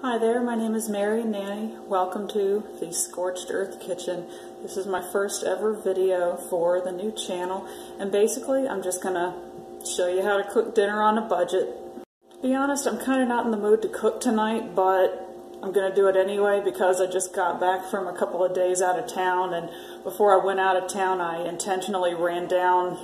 Hi there, my name is Mary Nanny. Welcome to the Scorched Earth Kitchen. This is my first ever video for the new channel, and basically I'm just gonna show you how to cook dinner on a budget. To be honest, I'm kind of not in the mood to cook tonight, but I'm gonna do it anyway because I just got back from a couple of days out of town, and before I went out of town I intentionally ran down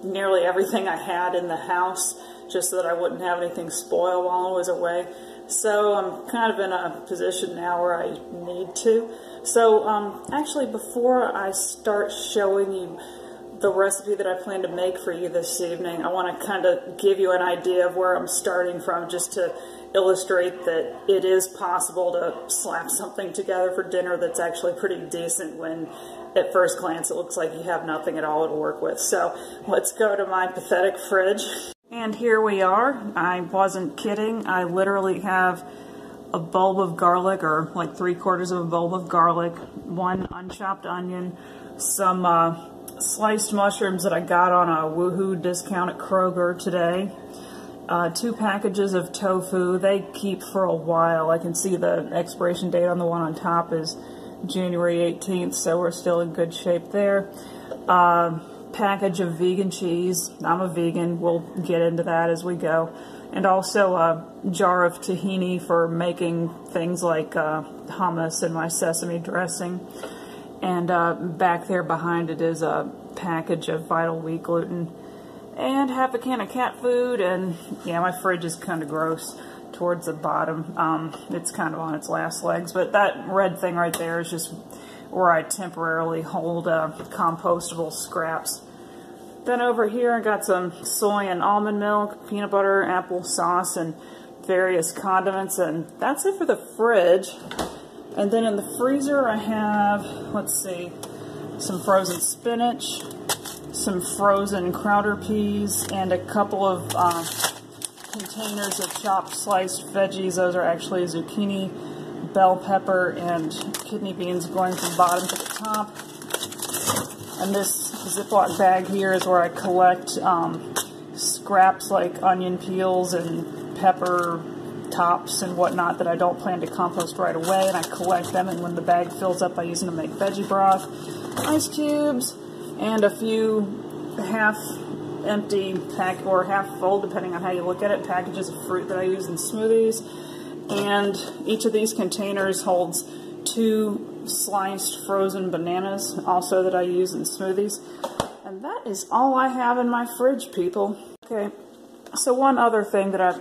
nearly everything I had in the house just so that I wouldn't have anything spoil while I was away. So I'm kind of in a position now where I need to. So actually, before I start showing you the recipe that I plan to make for you this evening, I want to kind of give you an idea of where I'm starting from, just to illustrate that it is possible to slap something together for dinner that's actually pretty decent when at first glance it looks like you have nothing at all to work with. So let's go to my pathetic fridge. And here we are. I wasn't kidding. I literally have a bulb of garlic, or like 3/4 of a bulb of garlic, one unchopped onion, some sliced mushrooms that I got on a Woohoo discount at Kroger today, 2 packages of tofu. They keep for a while. I can see the expiration date on the one on top is January 18th, so we're still in good shape there. Package of vegan cheese. I'm a vegan. We'll get into that as we go. And also a jar of tahini for making things like hummus and my sesame dressing. And back there behind it is a package of Vital Wheat gluten. And half a can of cat food. And yeah, my fridge is kind of gross towards the bottom. It's kind of on its last legs. But that red thing right there is just where I temporarily hold compostable scraps. Then over here I got some soy and almond milk, peanut butter, apple sauce, and various condiments, and that's it for the fridge. And then in the freezer I have, let's see, some frozen spinach, some frozen crowder peas, and a couple of containers of chopped sliced veggies. Those are actually zucchini, bell pepper, and kidney beans going from bottom to the top. And this Ziploc bag here is where I collect scraps like onion peels and pepper tops and whatnot that I don't plan to compost right away, and I collect them, and when the bag fills up I use them to make veggie broth, ice cubes, and a few half-empty pack or half-full, depending on how you look at it, packages of fruit that I use in smoothies. And each of these containers holds 2 sliced frozen bananas, also that I use in smoothies. And that is all I have in my fridge, people. Okay, so one other thing that I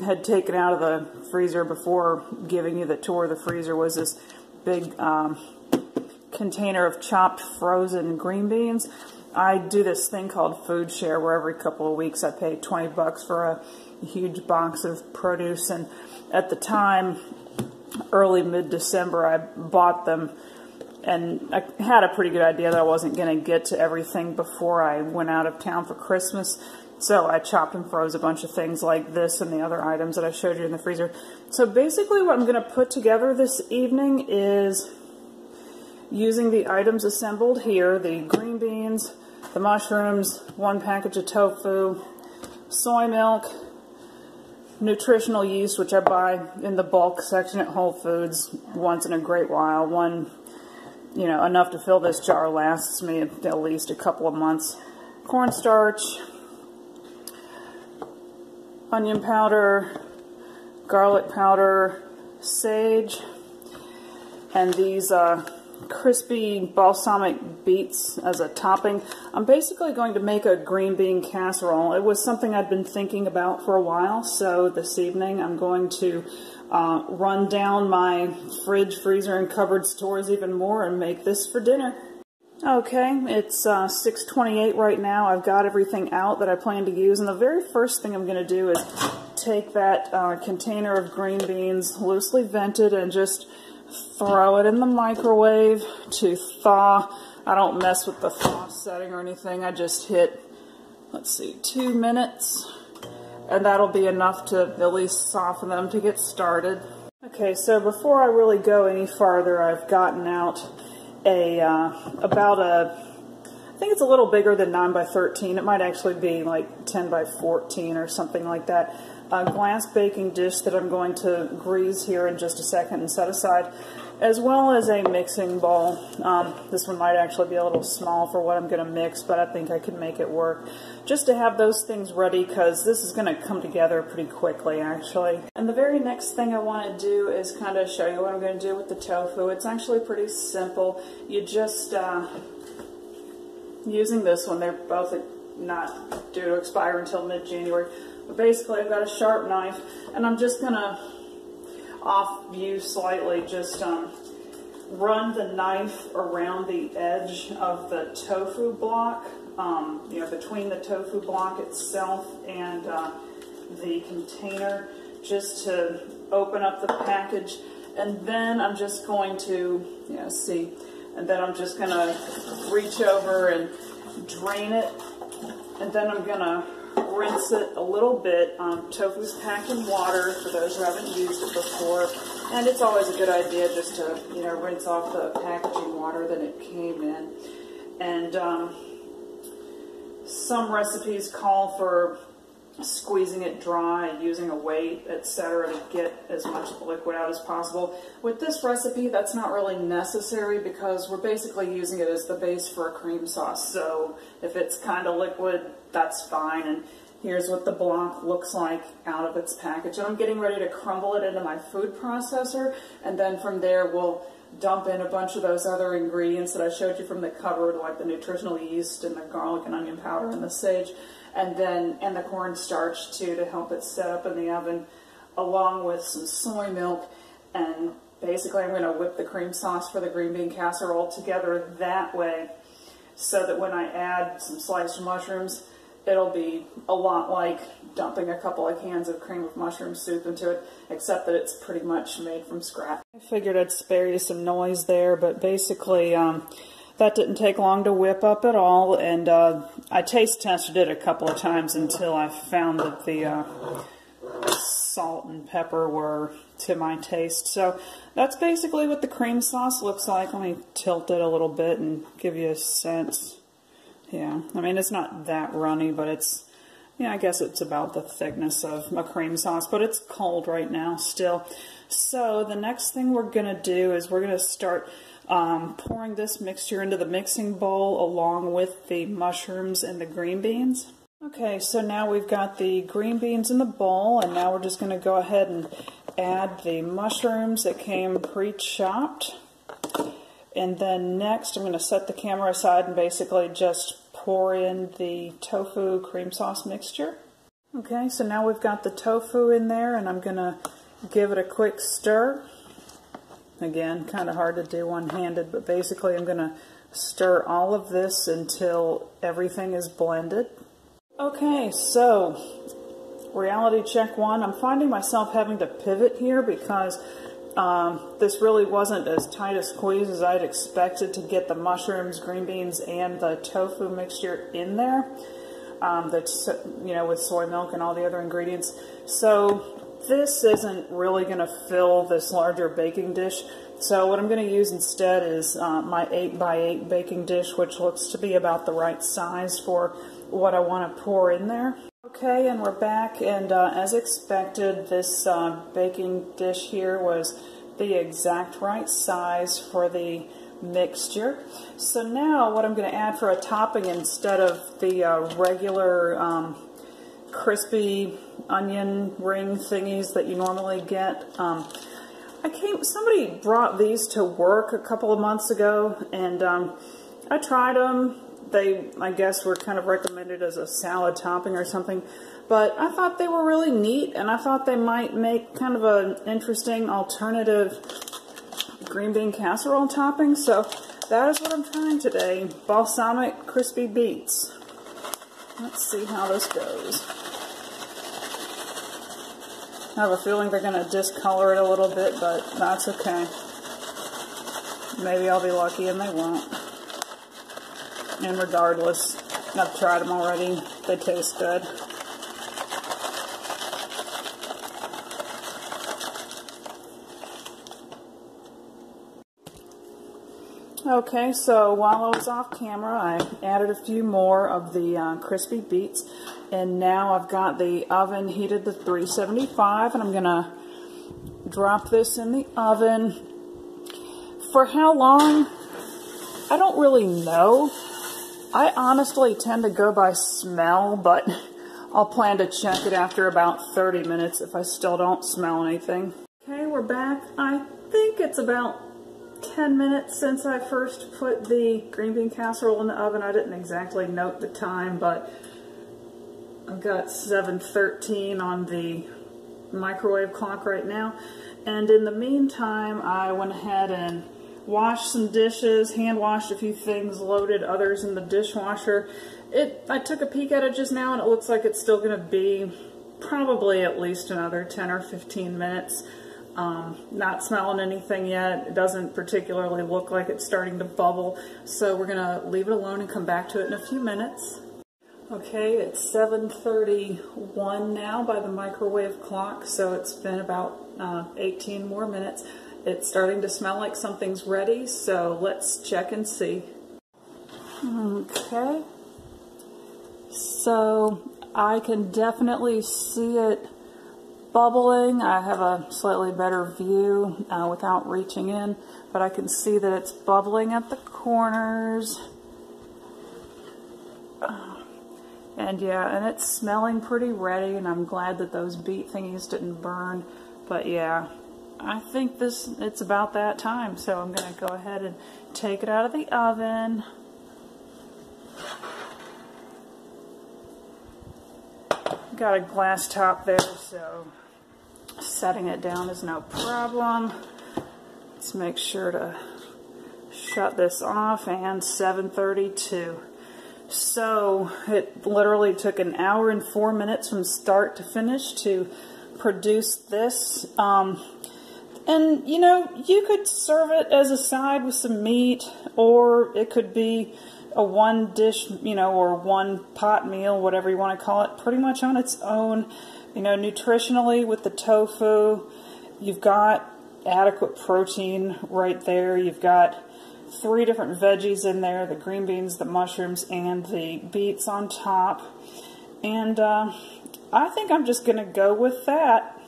had taken out of the freezer before giving you the tour of the freezer was this big container of chopped frozen green beans. I do this thing called food share, where every couple of weeks I pay 20 bucks for a huge box of produce, and at the time, early mid-December, I bought them, and I had a pretty good idea that I wasn't going to get to everything before I went out of town for Christmas, so I chopped and froze a bunch of things like this and the other items that I showed you in the freezer. So basically what I'm going to put together this evening is using the items assembled here, the green beans, the mushrooms, 1 package of tofu, soy milk, nutritional yeast, which I buy in the bulk section at Whole Foods once in a great while. One, you know, enough to fill this jar lasts me at least a couple of months. Cornstarch, onion powder, garlic powder, sage, and these crispy balsamic beets as a topping. I'm basically going to make a green bean casserole. It was something I'd been thinking about for a while, so this evening I'm going to run down my fridge, freezer, and cupboard stores even more and make this for dinner. Okay, it's 6:28 right now. I've got everything out that I plan to use, and the very first thing I'm going to do is take that container of green beans, loosely vented, and just throw it in the microwave to thaw. I don't mess with the thaw setting or anything. I just hit, let's see, 2 minutes, and that'll be enough to at least soften them to get started. Okay, so before I really go any farther, I've gotten out I think it's a little bigger than 9 by 13. It might actually be like 10 by 14 or something like that. glass baking dish that I'm going to grease here in just a second and set aside, as well as a mixing bowl. This one might actually be a little small for what I'm going to mix, but I think I can make it work. Just to have those things ready, because this is going to come together pretty quickly, actually. And the very next thing I want to do is kind of show you what I'm going to do with the tofu. It's actually pretty simple. You just, using this one, they're both not due to expire until mid-January. But basically, I've got a sharp knife, and I'm just going to, off view slightly, just run the knife around the edge of the tofu block, you know, between the tofu block itself and the container, just to open up the package. And then I'm just going to, and then I'm just going to reach over and drain it, and then I'm going to rinse it a little bit. Tofu's packed in water for those who haven't used it before, and it's always a good idea just to, rinse off the packaging water that it came in. And some recipes call for squeezing it dry, using a weight, etc., to get as much liquid out as possible. With this recipe, that's not really necessary because we're basically using it as the base for a cream sauce. So if it's kind of liquid, that's fine. And here's what the block looks like out of its package. And I'm getting ready to crumble it into my food processor, and then from there we'll dump in a bunch of those other ingredients that I showed you from the cupboard, like the nutritional yeast and the garlic and onion powder and the sage, and the cornstarch too, to help it set up in the oven, along with some soy milk. And basically I'm going to whip the cream sauce for the green bean casserole together that way, so that when I add some sliced mushrooms, it'll be a lot like dumping a couple of cans of cream of mushroom soup into it, except that it's pretty much made from scratch. I figured I'd spare you some noise there, but basically that didn't take long to whip up at all, and I taste tested it a couple of times until I found that the salt and pepper were to my taste. So that's basically what the cream sauce looks like. Let me tilt it a little bit and give you a sense. Yeah, I mean, it's not that runny, but it's, I guess it's about the thickness of a cream sauce, but it's cold right now still. So the next thing we're going to do is we're going to start pouring this mixture into the mixing bowl along with the mushrooms and the green beans. Okay, so now we've got the green beans in the bowl, and now we're just going to go ahead and add the mushrooms that came pre-chopped. And then next I'm going to set the camera aside and basically just pour in the tofu cream sauce mixture. Okay, so now we've got the tofu in there, and I'm going to give it a quick stir. Again, kind of hard to do one-handed, but basically I'm going to stir all of this until everything is blended. Okay, so reality check one. I'm finding myself having to pivot here because this really wasn't as tight a squeeze as I'd expected to get the mushrooms, green beans, and the tofu mixture in there. That's, with soy milk and all the other ingredients. So this isn't really going to fill this larger baking dish. So what I'm going to use instead is my 8x8 baking dish, which looks to be about the right size for what I want to pour in there. Okay, and we're back, and as expected, this baking dish here was the exact right size for the mixture. So now what I'm going to add for a topping, instead of the regular crispy onion ring thingies that you normally get, somebody brought these to work a couple of months ago, and I tried them. They, I guess, were kind of recommended as a salad topping or something, but I thought they were really neat, and I thought they might make kind of an interesting alternative green bean casserole topping. So that is what I'm trying today: balsamic crispy beets. Let's see how this goes. I have a feeling they're going to discolor it a little bit, but that's okay. Maybe I'll be lucky and they won't. And regardless, I've tried them already. They taste good. Okay, so while I was off camera, I added a few more of the crispy beets. And now I've got the oven heated to 375, and I'm gonna drop this in the oven. For how long? I don't really know. I honestly tend to go by smell, but I'll plan to check it after about 30 minutes if I still don't smell anything. Okay, we're back. I think it's about 10 minutes since I first put the green bean casserole in the oven. I didn't exactly note the time, but I've got 7:13 on the microwave clock right now. And in the meantime, I went ahead and washed some dishes, hand washed a few things, loaded others in the dishwasher. I took a peek at it just now, and it looks like it's still going to be probably at least another 10 or 15 minutes. Not smelling anything yet. It doesn't particularly look like it's starting to bubble, so we're going to leave it alone and come back to it in a few minutes. Okay, it's 7:31 now by the microwave clock, so it's been about 18 more minutes. It's starting to smell like something's ready, so let's check and see. Okay, so I can definitely see it bubbling. I have a slightly better view without reaching in, but I can see that it's bubbling at the corners. And yeah, and it's smelling pretty ready, and I'm glad that those beet thingies didn't burn. But yeah, I think it's about that time, so I'm going to go ahead and take it out of the oven. Got a glass top there, so setting it down is no problem. Let's make sure to shut this off, and 7:32. So it literally took an hour and 4 minutes from start to finish to produce this. And you know, you could serve it as a side with some meat, or it could be a one dish, you know, or one pot meal, whatever you want to call it, pretty much on its own. You know, nutritionally with the tofu, you've got adequate protein right there. You've got 3 different veggies in there, the green beans, the mushrooms, and the beets on top. And I think I'm just going to go with that.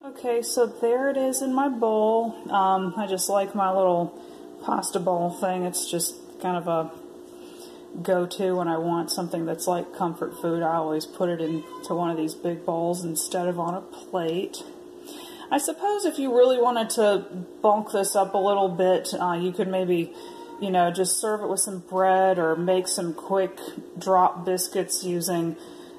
Okay, so there it is in my bowl. I just like my little pasta bowl thing. It's just kind of a go-to when I want something that's like comfort food. I always put it into one of these big bowls instead of on a plate. I suppose if you really wanted to bulk this up a little bit, you could maybe, you know, just serve it with some bread or make some quick drop biscuits using,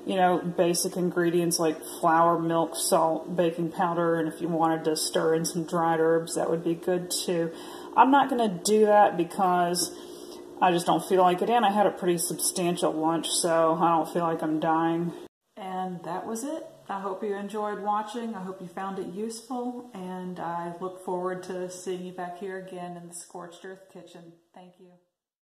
you know, basic ingredients like flour, milk, salt, baking powder, and if you wanted to stir in some dried herbs, that would be good too. I'm not going to do that because I just don't feel like it, and I had a pretty substantial lunch, so I don't feel like I'm dying. And that was it. I hope you enjoyed watching. I hope you found it useful, and I look forward to seeing you back here again in the Scorched Earth Kitchen. Thank you.